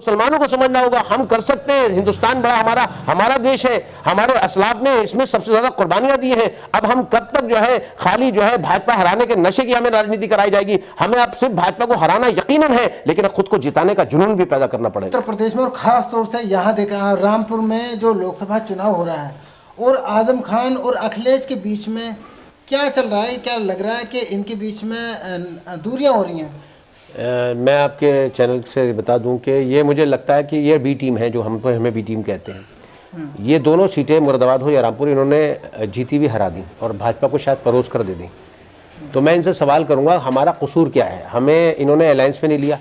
मुसलमानों को समझना होगा हम कर सकते हैं। हिंदुस्तान बड़ा हमारा देश है, हमारे असलाफ ने इसमें सबसे ज्यादा कुर्बानियां दी हैं। अब हम कब तक जो है खाली जो है भाजपा हराने के नशे की हमें राजनीति कराई जाएगी? हमें अब सिर्फ भाजपा को हराना यकीनन है, लेकिन खुद को जिताने का जुनून भी पैदा करना पड़ेगा। उत्तर प्रदेश में और खास तौर से यहाँ देखा रामपुर में जो लोकसभा चुनाव हो रहा है और आजम खान और अखिलेश के बीच में क्या चल रहा है? क्या लग रहा है कि इनके बीच में दूरियां हो रही हैं? मैं आपके चैनल से बता दूं कि ये मुझे लगता है कि ये बी टीम है, जो हमें बी टीम कहते हैं। ये दोनों सीटें मुरादाबाद हो या रामपुर इन्होंने जीती भी हरा दी और भाजपा को शायद परोस कर दे दी। तो मैं इनसे सवाल करूंगा हमारा कसूर क्या है? हमें इन्होंने अलायंस में नहीं लिया,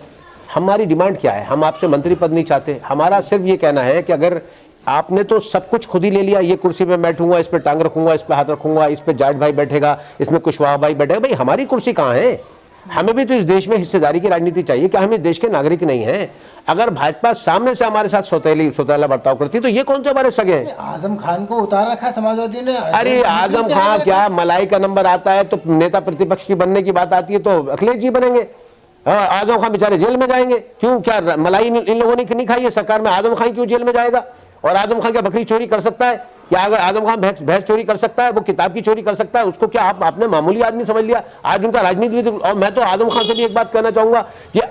हमारी डिमांड क्या है? हम आपसे मंत्री पद नहीं चाहते, हमारा सिर्फ ये कहना है कि अगर आपने तो सब कुछ खुद ही ले लिया, ये कुर्सी पे बैठूंगा, इस पे टांग रखूंगा, इस पे हाथ रखूंगा, इस पे जाट भाई बैठेगा, इसमें कुशवाहा भाई बैठेगा, भाई हमारी कुर्सी कहाँ है? हमें भी तो इस देश में हिस्सेदारी की राजनीति चाहिए। क्या हम इस देश के नागरिक नहीं हैं? अगर भाजपा सामने से हमारे साथ सौतेला बर्ताव करती तो ये कौन से हमारे सगे हैं? आजम खान को उतार रखा समाजवादी ने। अरे आजम खान क्या, मलाई का नंबर आता है तो नेता प्रतिपक्ष की बनने की बात आती है तो अखिलेश जी बनेंगे। आजम खान बेचारे जेल में जाएंगे क्यों? क्या मलाई इन लोगों ने नहीं खाई है सरकार में? आजम खान क्यों जेल में जाएगा? और आजम खान क्या बकरी चोरी कर सकता है? क्या अगर आजम खान भैंस चोरी कर सकता है, वो किताब की चोरी कर सकता है, उसको क्या आपने मामूली आदमी समझ लिया? आज उनका राजनीति। और मैं तो आजम खान से भी एक बात कहना चाहूंगा कि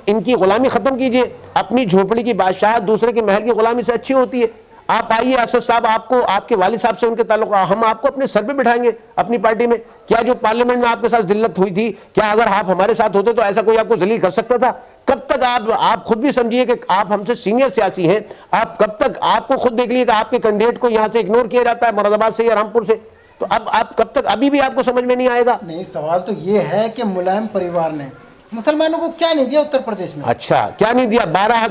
इनकी गुलामी खत्म कीजिए। अपनी झोपड़ी की बादशाह दूसरे के महल की गुलामी से अच्छी होती है। आप आइए असद साहब, आपको आपके वालिद साहब से उनके ताल्लुक हम आपको अपने सर पे बिठाएंगे अपनी पार्टी में। क्या जो पार्लियामेंट में आपके साथ जिल्लत हुई थी, क्या अगर आप हमारे साथ होते तो ऐसा कोई आपको जलील कर सकता था? कब तक आप खुद भी समझिए कि आप हमसे सीनियर सियासी हैं, आप कब तक, आपको खुद देख लीजिए कि आपके कैंडिडेट को यहां से इग्नोर किया जाता है मुरादाबाद से या रामपुर से। तो अब आप कब तक, अभी भी आपको समझ में नहीं आएगा? नहीं, सवाल तो ये है कि मुलायम परिवार ने मुसलमानों को क्या नहीं दिया उत्तर प्रदेश में? अच्छा, क्या नहीं दिया?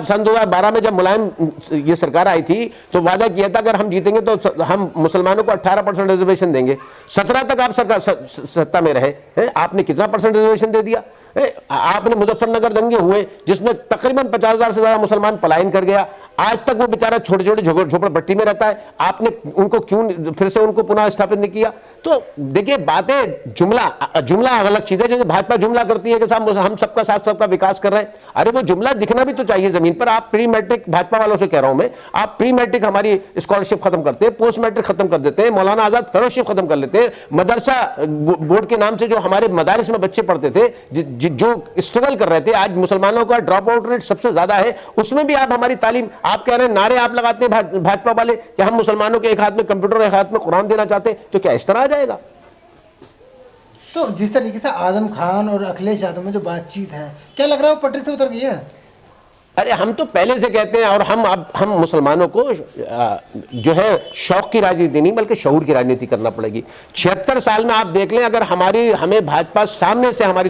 सन 2012 में जब मुलायम ये सरकार आई थी तो वादा किया था अगर हम जीतेंगे तो हम मुसलमानों को 18% रिजर्वेशन देंगे। 17 तक आप सरकार सत्ता में रहे, आपने कितना परसेंट रिजर्वेशन दे दिया? आपने मुजफ्फरनगर दंगे हुए जिसमें तकरीबन 50,000 से ज्यादा मुसलमान पलायन कर गया। आज तक वो बेचारा छोटे छोटे झोपड़पट्टी में रहता है। आपने उनको क्यों फिर से उनको पुनः स्थापित नहीं किया? तो देखिए, बातें जुमला अलग चीज है। जैसे भाजपा जुमला करती है कि साहब हम सबका साथ सबका विकास कर रहे हैं। अरे वो जुमला दिखना भी तो चाहिए जमीन पर। आप प्री मैट्रिक, भाजपा वालों से कह रहा हूं मैं, आप प्री मैट्रिक हमारी स्कॉलरशिप खत्म करते हैं, पोस्ट मैट्रिक खत्म कर देते हैं, मौलाना आजाद फेलोशिप खत्म कर लेते हैं, मदरसा बोर्ड के नाम से जो हमारे मदारिस में बच्चे पढ़ते थे, जो स्ट्रगल कर रहे थे, आज मुसलमानों का ड्रॉप आउट रेट सबसे ज्यादा है, उसमें भी आप हमारी तालीम, आप कह रहे हैं, नारे आप लगाते हैं भाजपा वाले कि हम मुसलमानों के एक हाथ में कंप्यूटर एक हाथ में कुरान देना चाहते हैं, तो क्या इस तरह आ जाएगा? तो जिस तरीके से आजम खान और अखिलेश यादव में जो बातचीत है, क्या लग रहा है वो पटरी से उतर गई है? अरे हम तो पहले से कहते हैं, और हम मुसलमानों को जो है शौक की राजनीति नहीं बल्कि शऊर की राजनीति करना पड़ेगी। 76 साल में आप देख लें, अगर हमें भाजपा सामने से हमें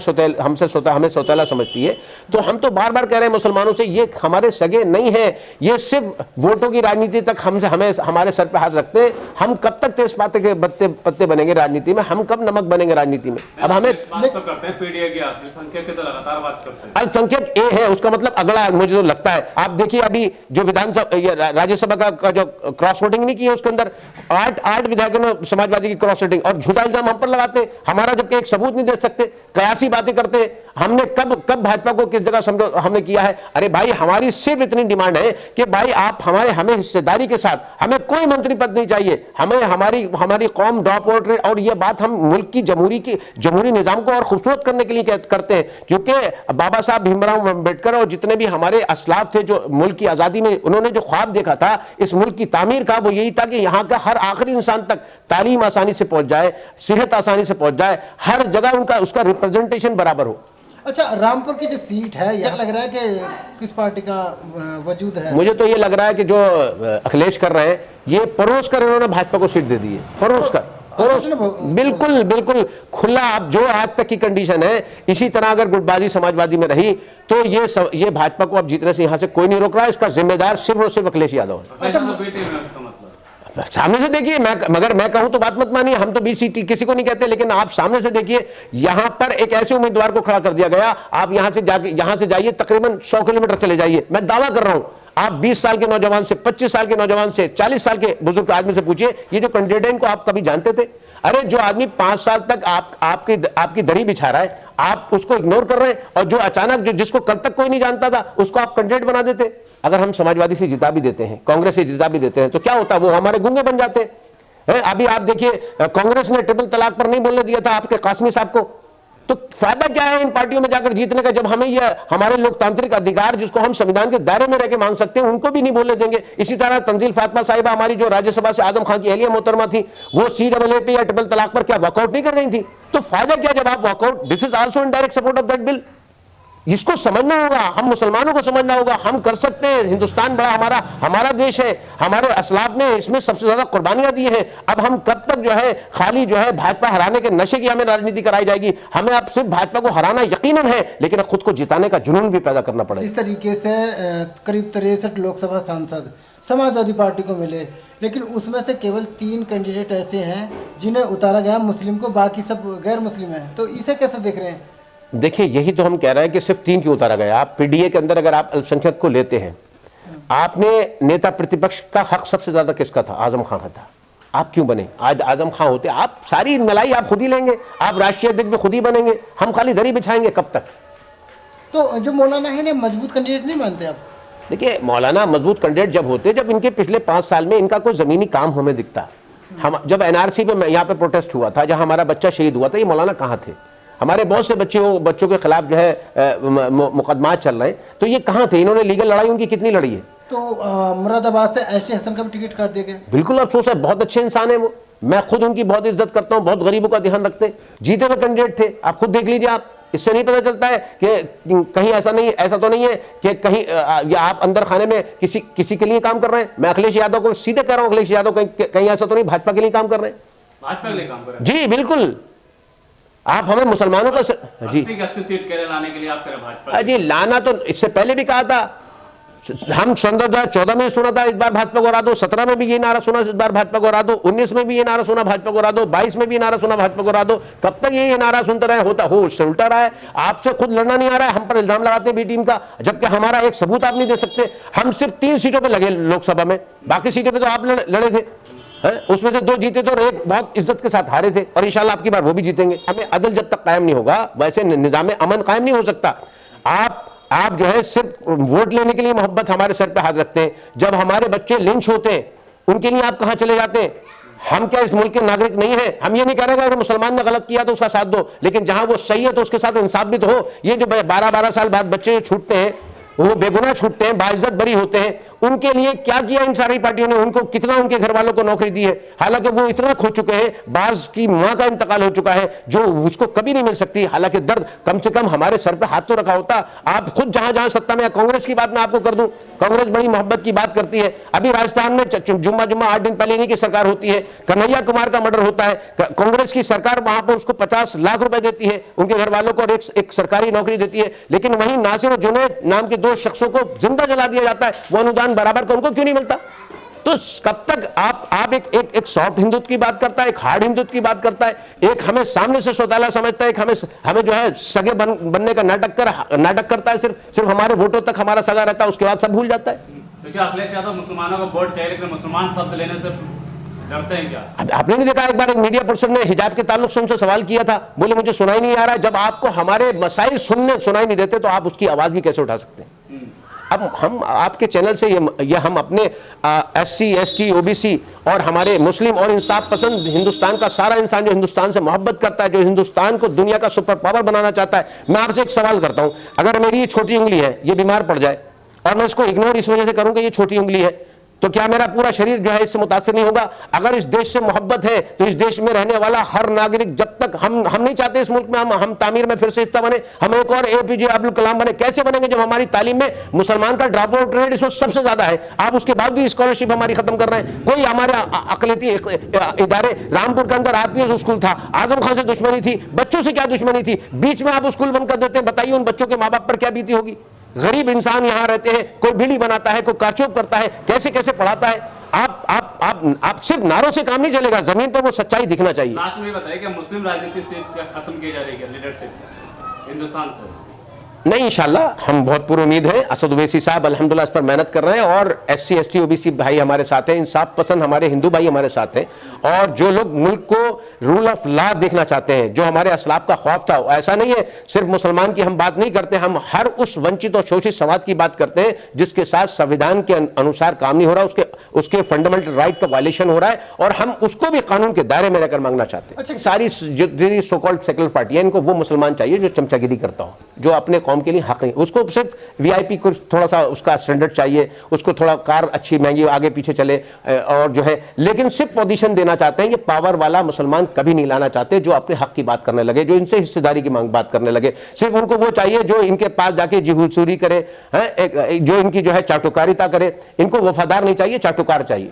सौतेला समझती है तो हम तो बार बार कह रहे हैं मुसलमानों से, ये हमारे सगे नहीं है, ये सिर्फ वोटों की राजनीति तक हमारे सर पे हाथ रखते हैं। हम कब तक तेज पत्ते बनेंगे राजनीति में? हम कब नमक बनेंगे राजनीति में? अब हमें अल्पसंख्यक ए है, उसका मतलब अगला मुझे तो लगता है। आप देखिए अभी जो विधानसभा राज्यसभा का जो क्रॉस वोटिंग नहीं की है, उसके अंदर 8 विधायकों ने समाजवादी की क्रॉस वोटिंग, और झूठा इल्जाम हम पर लगाते हैं, हमारा जबकि एक सबूत नहीं दे सकते, कयासी बातें करते हैं। हमने कब भाजपा को किस जगह समझो हमने किया है? अरे भाई, हमारी सिर्फ इतनी डिमांड है कि भाई आप हमें हिस्सेदारी के साथ, हमें कोई मंत्री पद नहीं चाहिए, हमें हमारी कौम ड्रॉप आउट रेट, और ये बात हम मुल्क की जमहूरी निजाम को और खूबसूरत करने के लिए करते हैं, क्योंकि बाबा साहब भीमराव अम्बेडकर और जितने भी हमारे असलाफ थे जो मुल्क की आजादी में उन्होंने जो ख्वाब देखा था इस मुल्क की तामीर का, वो यही था कि यहाँ का हर आखिरी इंसान तक तालीम आसानी से पहुंच जाए, सेहत आसानी से पहुंच जाए, हर जगह उसका रिप्रेजेंटेशन बराबर हो। अच्छा, रामपुर की जो सीट है, यह लग रहा है कि किस पार्टी का वजूद है? मुझे तो ये लग रहा है कि जो अखिलेश कर रहे हैं, ये परोस कर इन्होंने भाजपा को सीट दे दी है, परोस कर बिल्कुल खुला। अब जो आज तक की कंडीशन है, इसी तरह अगर गुटबाजी समाजवादी में रही तो ये भाजपा को अब जीतने से यहां से कोई नहीं रोक रहा है। इसका जिम्मेदार सिर्फ और सिर्फ अखिलेश यादव है। सामने से देखिए, मगर मैं कहूं तो बात मत मानिए, हम तो बीसीटी किसी को नहीं कहते, लेकिन आप सामने से देखिए, यहां पर एक ऐसे उम्मीदवार को खड़ा कर दिया गया। आप यहां से जाइए, तकरीबन 100 किलोमीटर चले जाइए, मैं दावा कर रहा हूं, आप 20 साल के नौजवान से, 25 साल के नौजवान से, 40 साल के बुजुर्ग आदमी से पूछिए, ये जो कैंडिडेट को आप कभी जानते थे? अरे जो आदमी 5 साल तक आपकी दरी बिछा रहा है, आप उसको इग्नोर कर रहे हैं, और जो अचानक जिसको कल तक कोई नहीं जानता था उसको आप कैंडिडेट बना देते। अगर हम समाजवादी से जिता भी देते हैं, कांग्रेस से जिता भी देते हैं, तो क्या होता है, वो हमारे गूंगे बन जाते हैं। अभी आप देखिए, कांग्रेस ने ट्रिपल तलाक पर नहीं बोलने दिया था आपके कासमी साहब को, तो फायदा क्या है इन पार्टियों में जाकर जीतने का, जब हमें ये हमारे लोकतांत्रिक अधिकार जिसको हम संविधान के दायरे में रह के मांग सकते हैं उनको भी नहीं बोलने देंगे। इसी तरह तंजील फातिमा साहिबा हमारी जो राज्यसभा से आजम खान की अहलिया मोहतरमा थी, वो CAA या ट्रिपल तलाक पर क्या वॉकआउट नहीं कर रही थी? तो फायदा क्या जब आप walkout, this is also in direct support of that bill. इसको समझना होगा, हम मुसलमानों को समझना होगा, हम कर सकते हैं। हिंदुस्तान बड़ा हमारा देश है, हमारे असलाफ ने इसमें सबसे ज्यादा कुर्बानियां दी हैं। अब हम कब तक जो है खाली जो है भाजपा हराने के नशे की हमें राजनीति कराई जाएगी? हमें अब सिर्फ भाजपा को हराना यकीनन है, लेकिन खुद को जिताने का जुनून भी पैदा करना पड़ेगा। इस तरीके से करीब 63 लोकसभा सांसद समाजवादी पार्टी को मिले, लेकिन उसमें से केवल 3 कैंडिडेट ऐसे हैं जिन्हें उतारा गया मुस्लिम को, बाकी सब गैर मुस्लिम हैं। तो इसे कैसे देख रहे हैं? देखिए, यही तो हम कह रहे हैं कि सिर्फ 3 क्यों उतारा गया। आप PDA के अंदर अगर आप अल्पसंख्यक को लेते हैं, आपने नेता प्रतिपक्ष का हक सबसे ज्यादा किसका था? आजम खान का था। आप क्यों बने? आज आजम खान होते आप सारी मलाई आप खुद ही लेंगे, आप राष्ट्रीय अध्यक्ष भी खुद ही बनेंगे, हम खाली दरी बिछाएंगे कब तक? तो जो मौलाना है ने मजबूत कैंडिडेट नहीं मानते आप? देखिए, मौलाना मजबूत कैंडिडेट जब होते जब इनके पिछले 5 साल में इनका कोई जमीनी काम हमें दिखता। हम जब NRC पे यहाँ पे प्रोटेस्ट हुआ था, जहां हमारा बच्चा शहीद हुआ था, ये मौलाना कहाँ थे? हमारे बहुत से बच्चों के खिलाफ जो है मुकदमा चल रहे हैं, तो ये कहाँ थे? इन्होंने लीगल लड़ाई उनकी कितनी लड़ी है? तो मुरादाबाद से एसटी हसन का भी टिकट काट दिया गया। बिल्कुल अफसोस है, बहुत अच्छे इंसान है वो, मैं खुद उनकी बहुत इज्जत करता हूँ, बहुत गरीबों का ध्यान रखते हैं, जीते हुए कैंडिडेट थे। आप खुद देख लीजिए, आप इससे नहीं पता चलता है कि कहीं ऐसा तो नहीं है कि कहीं या आप अंदर खाने में किसी के लिए काम कर रहे हैं। मैं अखिलेश यादव को सीधे कह रहा हूँ, अखिलेश यादव कहीं ऐसा तो नहीं भाजपा के लिए काम कर रहे हैं? भाजपा के लिए काम कर रहे हैं जी बिल्कुल। आप हमें मुसलमानों को जी 80 सीट के लाने के लिए आप कह रहे हैं भाजपा जी लाना, तो इससे पहले भी कहा था। हम 2014 में सुना था इस बार भाजपा को हरा दो, 17 में भी ये नारा सुना इस बार भाजपा को हरा दो, 19 में भी ये नारा सुना भाजपा को हरा दो, 22 में भी ये नारा सुना भाजपा को हरा दो। कब तक ये नारा सुनते रहे? होता हो उससे उल्टा रहा है। आपसे खुद लड़ना नहीं आ रहा है, हम पर इल्जाम लगाते हैं बी टीम का, जबकि हमारा एक सबूत आप नहीं दे सकते। हम सिर्फ 3 सीटों पर लगे लोकसभा में, बाकी सीटों पर तो आप लड़े थे, उसमें से 2 जीते थे और 1 बहुत इज्जत के साथ हारे थे, और इंशाल्लाह आपकी बार वो भी जीतेंगे। हमें अदल जब तक कायम नहीं होगा, वैसे निजाम अमन कायम नहीं हो सकता। आप जो है सिर्फ वोट लेने के लिए मोहब्बत हमारे सर पे हाथ रखते हैं, जब हमारे बच्चे लिंच होते हैं उनके लिए आप कहां चले जाते हैं? हम क्या इस मुल्क के नागरिक नहीं है? हम ये नहीं कह रहे अगर मुसलमान ने गलत किया तो उसका साथ दो, लेकिन जहां वो सही है तो उसके साथ इंसाफ भी तो हो। ये जो 12-12 साल बाद बच्चे छूटते हैं, वो बेगुनाह छूटते हैं, बाइज्जत बरी होते हैं, उनके लिए क्या किया इन सारी पार्टियों ने? उनको कितना उनके घर वालों को नौकरी दी है? हालांकि वो इतना खो चुके हैं, बाज की मां का इंतकाल हो चुका है जो उसको कभी नहीं मिल सकती। हालांकि दर्द कम से कम हमारे सर पे हाथ तो रखा होता। आप खुद जहां जहां सत्ता में, कांग्रेस की बात मैं आपको कर दूं, कांग्रेस बड़ी मोहब्बत की बात करती है। अभी राजस्थान में जुम्मा 8 दिन पहले इन्हीं की सरकार होती है, कन्हैया कुमार का मर्डर होता है, कांग्रेस की सरकार वहां पर उसको 50 लाख रुपए देती है उनके घर वालों को, और एक सरकारी नौकरी देती है, लेकिन वहीं नासिर और जुनैद नाम के 2 शख्सों को जिंदा जला दिया जाता है। वो अनुदान बराबर का उनको क्यों नहीं मिलता? तो कब तक आप एक सॉफ्ट हिंदुत्व की बात करता है, एक हार्ड हिंदुत्व की बात करता है, एक हमें सामने से सौतेला समझता है, एक हमें जो है सगे बनने का नाटक करता है, सिर्फ हमारे वोटों तक हमारा सगा रहता है, उसके बाद सब भूल जाता है। तो क्या अखिलेश यादव मुसलमानों को वोट चाहिए लेकिन मुसलमान शब्द लेने से डरते हैं क्या? आपने नहीं देखा, एक बार एक मीडिया पर्सन ने हिजाब के ताल्लुक से उनसे सवाल किया था, बोले मुझे सुनाई नहीं आ रहा है। जब आपको हमारे मसाइल सुनाई नहीं देते तो आप उसकी आवाज भी कैसे उठा सकते हैं? अब हम आपके चैनल से ये हम अपने SC ST OBC और हमारे मुस्लिम और इंसाफ पसंद हिंदुस्तान का सारा इंसान जो हिंदुस्तान से मोहब्बत करता है, जो हिंदुस्तान को दुनिया का सुपर पावर बनाना चाहता है, मैं आपसे एक सवाल करता हूं, अगर मेरी ये छोटी उंगली है, ये बीमार पड़ जाए और मैं इसको इग्नोर इस वजह से करूं कि ये छोटी उंगली है, तो क्या मेरा पूरा शरीर जो है इससे मुतासर नहीं होगा? अगर इस देश से मोहब्बत है तो इस देश में रहने वाला हर नागरिक, जब तक हम नहीं चाहते इस मुल्क में हम तामीर में फिर से हिस्सा बने, हम एक और APJ अब्दुल कलाम बने, कैसे बनेंगे जब हमारी तालीम में मुसलमान का ड्रॉप आउट रेट इस वक्त सबसे ज्यादा है? आप उसके बाद भी स्कॉलरशिप हमारी खत्म कर रहे हैं। कोई हमारे अकलियती इदारे, रामपुर के अंदर RPS स्कूल था, आजम खान से दुश्मनी थी, बच्चों से क्या दुश्मनी थी, बीच में आप स्कूल बंद कर देते हैं, बताइए उन बच्चों के माँ बाप पर क्या बीती होगी? गरीब इंसान यहाँ रहते हैं, कोई बीड़ी बनाता है, कोई कारचौप करता है, कैसे कैसे पढ़ाता है। आप सिर्फ नारों से काम नहीं चलेगा, जमीन पर वो सच्चाई दिखना चाहिए। लास्ट में बताइए कि मुस्लिम राजनीति से खत्म की जा रही है लीडरशिप हिंदुस्तान से? नहीं, इंशाल्लाह हम बहुत पूरी उम्मीद है। असद ओवैसी साहब अल्हम्दुलिल्लाह इस पर मेहनत कर रहे हैं और SC ST OBC भाई हमारे साथ हैं, इंसाफ पसंद हमारे हिंदू भाई हमारे साथ हैं, और जो लोग मुल्क को रूल ऑफ लॉ देखना चाहते हैं, जो हमारे असलाफ का खौफ था, ऐसा नहीं है सिर्फ मुसलमान की हम बात नहीं करते, हम हर उस वंचित और शोषित समाज की बात करते हैं जिसके साथ संविधान के अनुसार काम नहीं हो रहा, उसके फंडामेंटल राइट का वायलेशन हो रहा है, और हम उसको भी कानून के दायरे में रहकर मांगना चाहते हैं। अच्छा, सारी जो सो कॉल्ड सेकुलर पार्टी है, इनको वो मुसलमान चाहिए जो चमचागिरी करता हो, जो अपने कौम के लिए हक नहीं, उसको सिर्फ VIP कुछ थोड़ा सा उसका स्टैंडर्ड चाहिए, उसको थोड़ा कार अच्छी महंगी आगे पीछे चले, और जो है लेकिन सिर्फ पोजीशन देना चाहते हैं। ये पावर वाला मुसलमान कभी नहीं लाना चाहते जो अपने हक की बात करने लगे, जो इनसे हिस्सेदारी की मांग बात करने लगे। सिर्फ उनको वो चाहिए जो इनके पास जाके जी हुजूरी करे, जो इनकी जो है चाटुकारिता करे। इनको वफादार नहीं चाहिए, चाटुकार चाहिए।